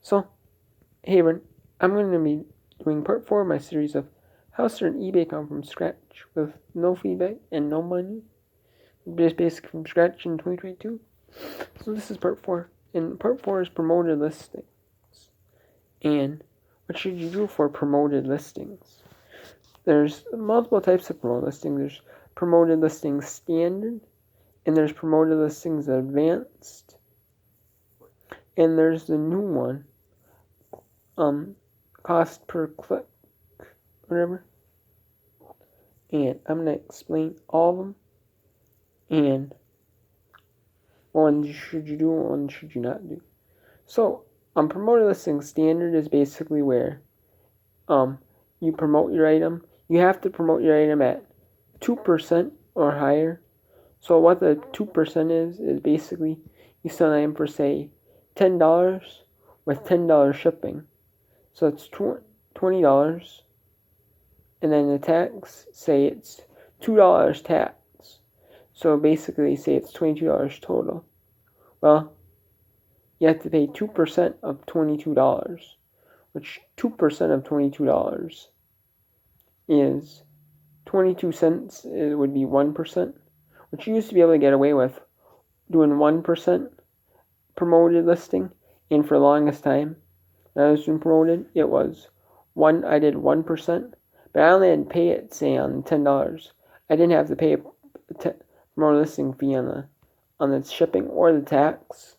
So, hey everyone, I'm going to be doing part 4 of my series of how to start an eBay account from scratch with no feedback and no money. Just basically from scratch in 2022. So this is part 4. And part 4 is promoted listings. And what should you do for promoted listings? There's multiple types of promoted listings. There's promoted listings standard, and there's promoted listings advanced, and there's the new one, cost per click, whatever. And I'm going to explain all of them, and one should you do, one should you not do. So, promoted listing standard is basically where you promote your item. You have to promote your item at 2% or higher. So what the 2% is basically you sell an item for, say, $10 with $10 shipping. So it's $20. And then the tax, say it's $2 tax. So basically, say it's $22 total. Well, you have to pay 2% of $22, which 2% of $22 is 22 cents. It would be 1%, which you used to be able to get away with doing 1% promoted listing. And for the longest time, when I was doing promoted, it was I did 1%, but I only had to pay it, say, on $10. I didn't have to pay a promoted listing fee on the shipping or the tax.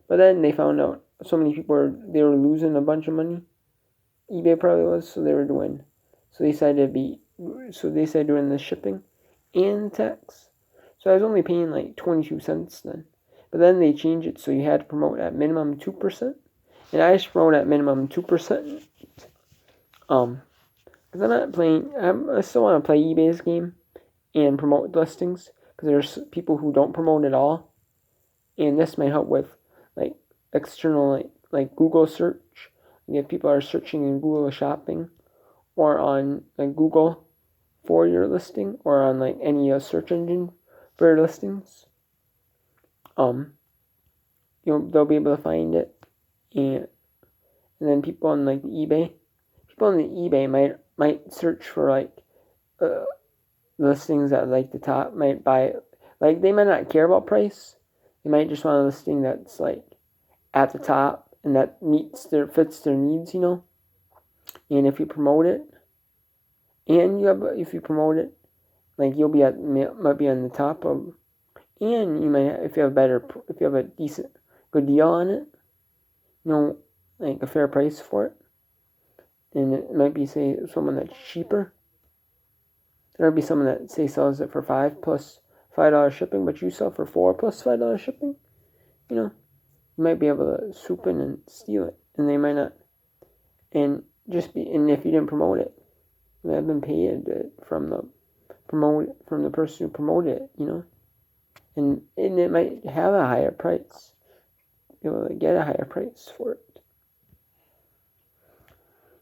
But then they found out so many people were losing a bunch of money. eBay probably was, so they decided doing the shipping and the tax. So I was only paying like 22 cents then. But then they changed it so you had to promote at minimum 2%. And I just promote at minimum 2%. Because I still want to play eBay's game and promote listings. Because there's people who don't promote at all. And this might help with like external, like Google search. If people are searching in Google Shopping or on like Google for your listing or on like any search engine for your listings, they'll be able to find it. And then people on like eBay might search for like listings at like the top, might buy it. Like they might not care about price. They might just want a listing that's like at the top and that fits their needs, And if you promote it, if you promote it, like might be on the top of, and you might if you have a good deal on it, like a fair price for it, and it might be, say, someone that's cheaper. There might be someone that, say, sells it for $5 plus $5 shipping, but you sell for $4 plus $5 shipping. You might be able to swoop in and steal it, and they might not. And if you didn't promote it, you might have been paid from the person who promoted it, and it might have a higher price. Be able to get a higher price for it.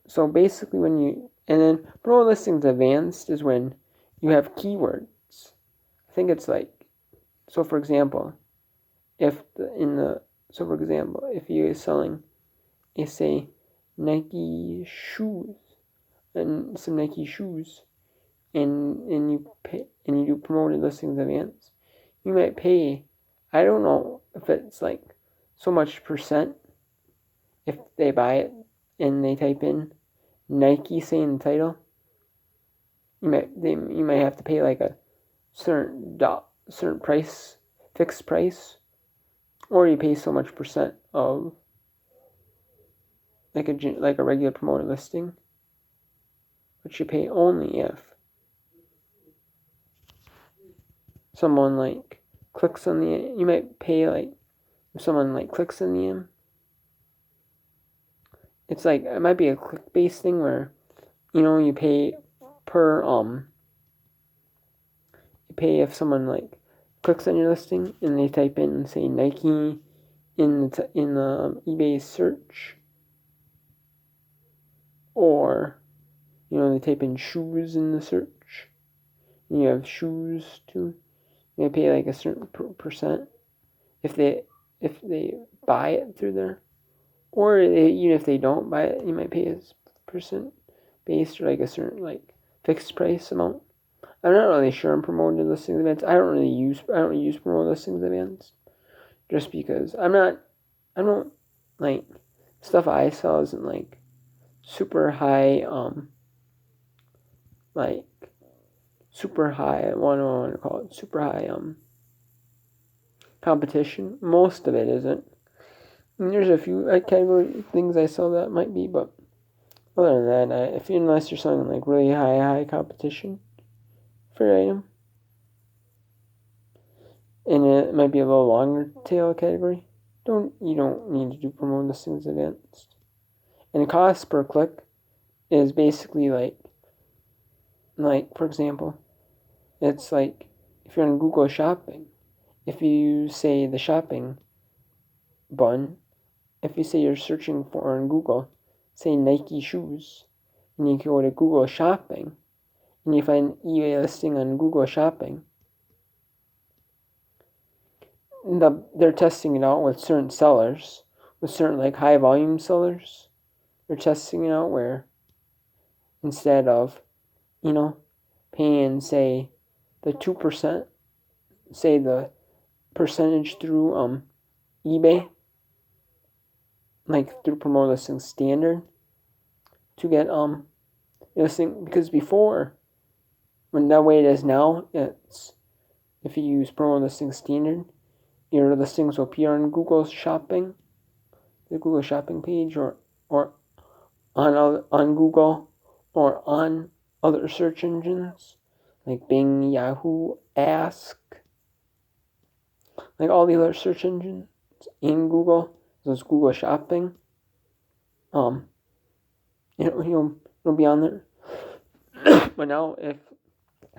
So basically, and then promoted listings advanced is when you have keywords. I think it's like, so for example, if you're selling, say, Nike shoes, and some Nike shoes, and you do promoted listings advanced, you might pay, I don't know if it's like so much percent if they buy it and they type in Nike, say, in the title. You might have to pay like a certain price, fixed price, or you pay so much percent of like a regular promoted listing, but you pay only if someone like clicks on the. You might pay like if someone like clicks on the. It's like it might be a click-based thing where you pay per you pay if someone like clicks on your listing and they type in, say, Nike in the eBay search, or they type in shoes in the search, and you have shoes too. They pay like a certain percent if they buy it through there, or even if they don't buy it, you might pay a percent based or like a certain like fixed price amount. I'm not really sure on promoted listings events. I don't use promoted listings events just because I don't like stuff I sell isn't like super high like super high what do I want to call it, super high competition. Most of it isn't. And there's a few category things I sell that might be, but other than that, unless you're selling like really high competition for your item, and it might be a little longer tail category, you don't need to do promote listings events. And cost per click is basically like for example, it's like if you're on Google Shopping, if you say the shopping button, if you say you're searching for on Google, say Nike shoes, and you go to Google Shopping, and you find eBay listing on Google Shopping, they're testing it out with certain sellers, with certain like high volume sellers. They're testing it out where instead of, paying say the 2%, say the percentage through eBay, like through promote listing standard, to get listing, because before, when that way it is now, it's if you use promote listing standard, your listings will appear on Google Shopping, the Google Shopping page, or on Google, or on other search engines like Bing, Yahoo, Ask, like all the other search engines in Google. Those Google Shopping, it'll be on there. But now, if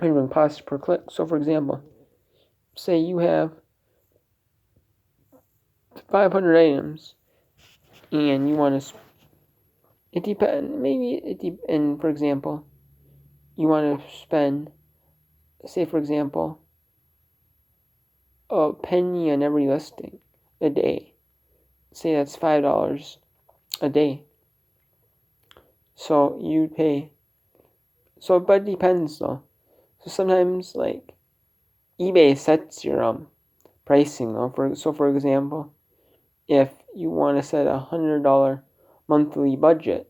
you're doing cost per click, so for example, say you have 500 items, and you want to. It depends. And for example, you want to spend, say for example, a penny on every listing a day. Say that's $5 a day. So you pay. So, but it depends though. So sometimes like eBay sets your pricing though. For example, if you want to set $100 monthly budget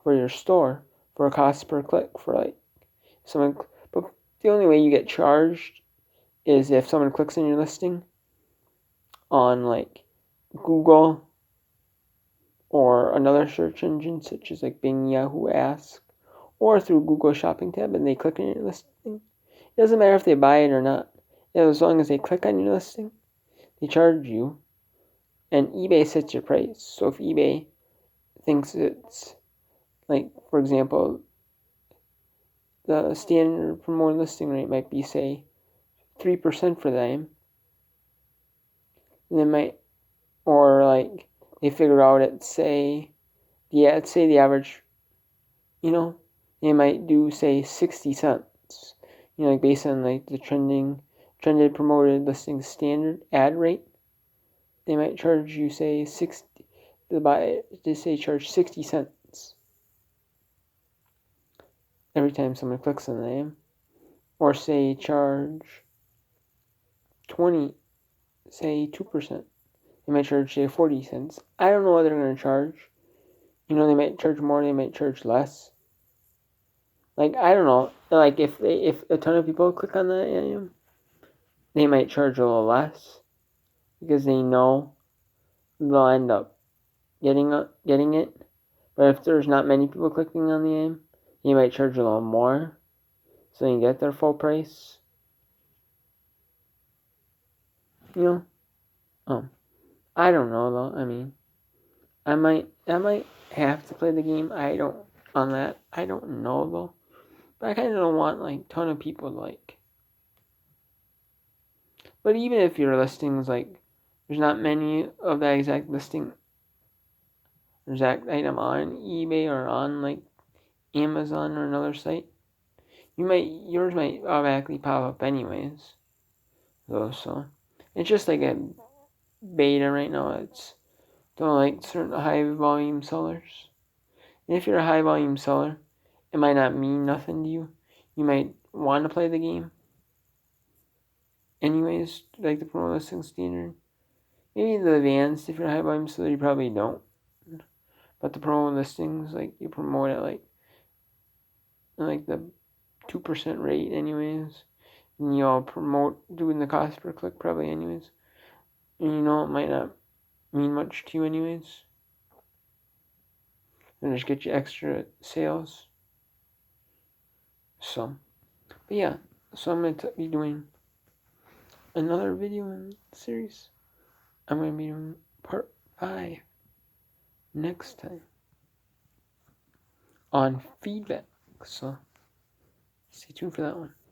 for your store for a cost per click for like someone, but the only way you get charged is if someone clicks on your listing on like Google or another search engine such as like Bing, Yahoo, Ask, or through Google Shopping tab, and they click on your listing. It doesn't matter if they buy it or not. As long as they click on your listing, they charge you, and eBay sets your price. So if eBay thinks it's like, for example, the standard promoted listing rate might be say 3% for them, and they might, or like they figure out the average, they might do say 60 cents, like based on like the trended promoted listing standard ad rate. They might charge you say charge 60 cents every time someone clicks on the name, or say charge 2%. They might charge say 40 cents. I don't know what they're going to charge. They might charge more, they might charge less. Like, I don't know. Like, if a ton of people click on the item, they might charge a little less because they know they'll end up getting it. But if there's not many people clicking on the item, they might charge a little more so they can get their full price. I don't know though. I mean, I might have to play the game. I don't know though. But I kind of don't want like ton of people like. But even if your listings like, there's not many of that exact item on eBay or on like Amazon or another site, yours might automatically pop up anyways. So it's just like a beta right now. It's don't like certain high volume sellers. And if you're a high volume seller, it might not mean nothing to you. You might want to play the game anyways, like the promo listing standard. Maybe the advanced, if you're a high volume seller, you probably don't. But the promo listings, like you promote at like the 2% rate anyways. And you all promote doing the cost per click probably anyways. And you know it might not mean much to you anyways. And just get you extra sales. So, but yeah, so I'm going to be doing another video in the series. I'm going to be doing part 5 next time on feedback. So, stay tuned for that one.